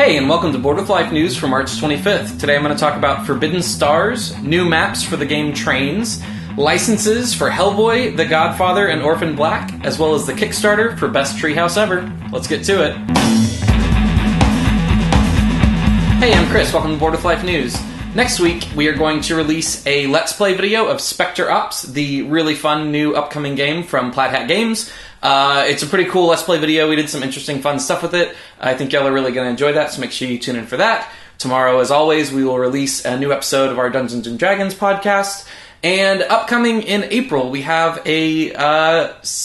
Hey, and welcome to Board with Life News for March 25th. Today I'm going to talk about Forbidden Stars, new maps for the game Trains, licenses for Hellboy, The Godfather, and Orphan Black, as well as the Kickstarter for Best Treehouse Ever. Let's get to it. Hey, I'm Chris. Welcome to Board with Life News. Next week, we are going to release a Let's Play video of Spectre Ops, the really fun new upcoming game from Plaid Hat Games. It's a pretty cool Let's Play video. We did some interesting, fun stuff with it. I think y'all are really going to enjoy that, so make sure you tune in for that. Tomorrow, as always, we will release a new episode of our Dungeons & Dragons podcast. And upcoming in April, we have a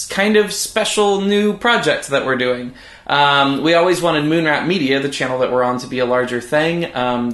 kind of special new project that we're doing. We always wanted Moonrat Media, the channel that we're on, to be a larger thing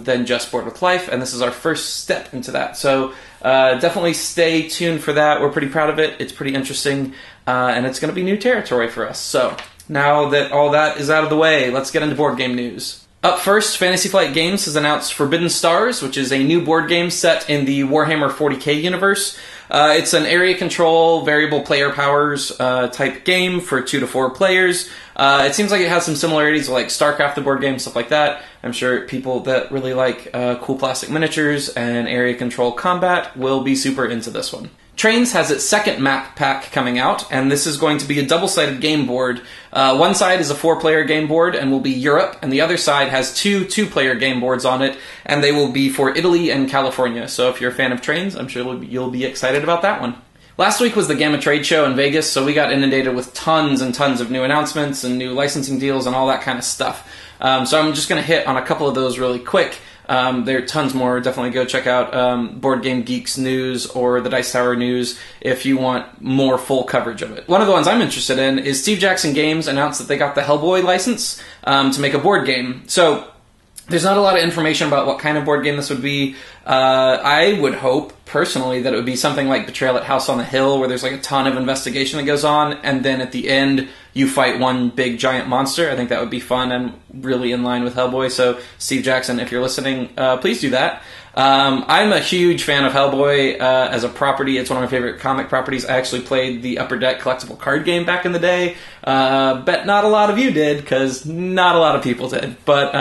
than just Board with Life, and this is our first step into that. So definitely stay tuned for that. We're pretty proud of it. It's pretty interesting, and it's going to be new territory for us. So now that all that is out of the way, let's get into board game news. Up first, Fantasy Flight Games has announced Forbidden Stars, which is a new board game set in the Warhammer 40k universe. It's an area control, variable player powers type game for 2 to 4 players. It seems like it has some similarities like StarCraft, the board game, stuff like that. I'm sure people that really like cool plastic miniatures and area control combat will be super into this one. Trains has its second map pack coming out, and this is going to be a double-sided game board. One side is a 4-player game board and will be Europe, and the other side has 2 2-player game boards on it, and they will be for Italy and California. So if you're a fan of Trains, I'm sure you'll be excited about that one. Last week was the Gamma Trade Show in Vegas, so we got inundated with tons and tons of new announcements and new licensing deals and all that kind of stuff. So I'm just going to hit on a couple of those really quick. There are tons more. Definitely go check out Board Game Geeks News or the Dice Tower News if you want more full coverage of it. One of the ones I'm interested in is Steve Jackson Games announced that they got the Hellboy license to make a board game. So there's not a lot of information about what kind of board game this would be. I would hope, personally, that it would be something like Betrayal at House on the Hill, where there's like a ton of investigation that goes on, and then at the end, you fight one big giant monster. I think that would be fun and really in line with Hellboy. So, Steve Jackson, if you're listening, please do that. I'm a huge fan of Hellboy as a property. It's one of my favorite comic properties. I actually played the Upper Deck collectible card game back in the day. Bet not a lot of you did, because not a lot of people did. But,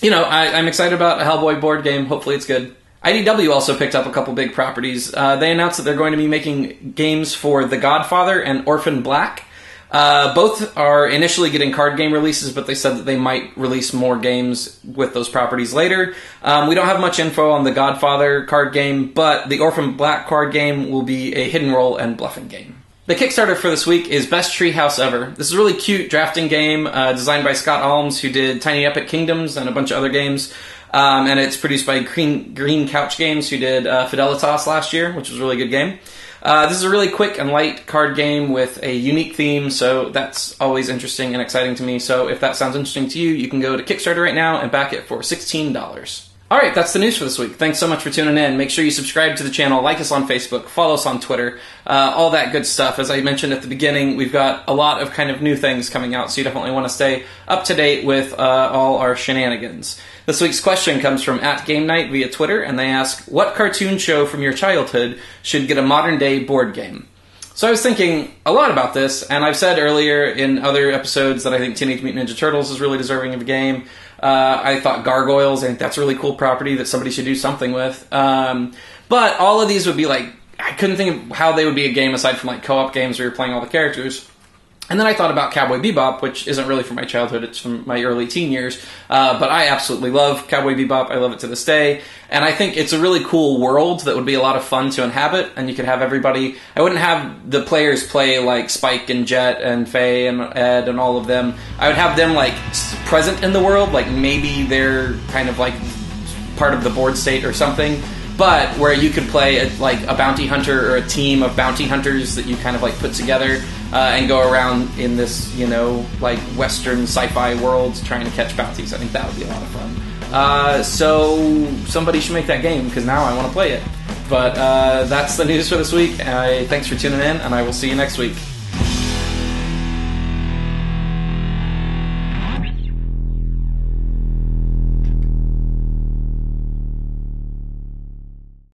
you know, I'm excited about a Hellboy board game. Hopefully it's good. IDW also picked up a couple big properties. They announced that they're going to be making games for The Godfather and Orphan Black. Both are initially getting card game releases, but they said that they might release more games with those properties later. We don't have much info on the Godfather card game, but the Orphan Black card game will be a hidden roll and bluffing game. The Kickstarter for this week is Best Treehouse Ever. This is a really cute drafting game designed by Scott Alms, who did Tiny Epic Kingdoms and a bunch of other games. And it's produced by Green Couch Games, who did Fidelitas last year, which was a really good game. This is a really quick and light card game with a unique theme, so that's always interesting and exciting to me. So if that sounds interesting to you, you can go to Kickstarter right now and back it for $16. Alright, that's the news for this week. Thanks so much for tuning in. Make sure you subscribe to the channel, like us on Facebook, follow us on Twitter, all that good stuff. As I mentioned at the beginning, we've got a lot of kind of new things coming out, so you definitely want to stay up to date with all our shenanigans. This week's question comes from @GameNight via Twitter, and they ask, what cartoon show from your childhood should get a modern-day board game? So I was thinking a lot about this, and I've said earlier in other episodes that I think Teenage Mutant Ninja Turtles is really deserving of a game. I thought Gargoyles, I think that's a really cool property that somebody should do something with. But all of these would be like, I couldn't think of how they would be a game aside from like co-op games where you're playing all the characters. And then I thought about Cowboy Bebop, which isn't really from my childhood, it's from my early teen years. But I absolutely love Cowboy Bebop, I love it to this day. And I think it's a really cool world that would be a lot of fun to inhabit, and you could have everybody... I wouldn't have the players play like Spike and Jet and Faye and Ed and all of them. I would have them like present in the world, like maybe they're kind of like part of the board state or something. But where you could play like a bounty hunter or a team of bounty hunters that you kind of like put together and go around in this, you know, like Western sci-fi world trying to catch bounties. I think that would be a lot of fun. So somebody should make that game, because now I want to play it. But that's the news for this week. Thanks for tuning in, and I will see you next week.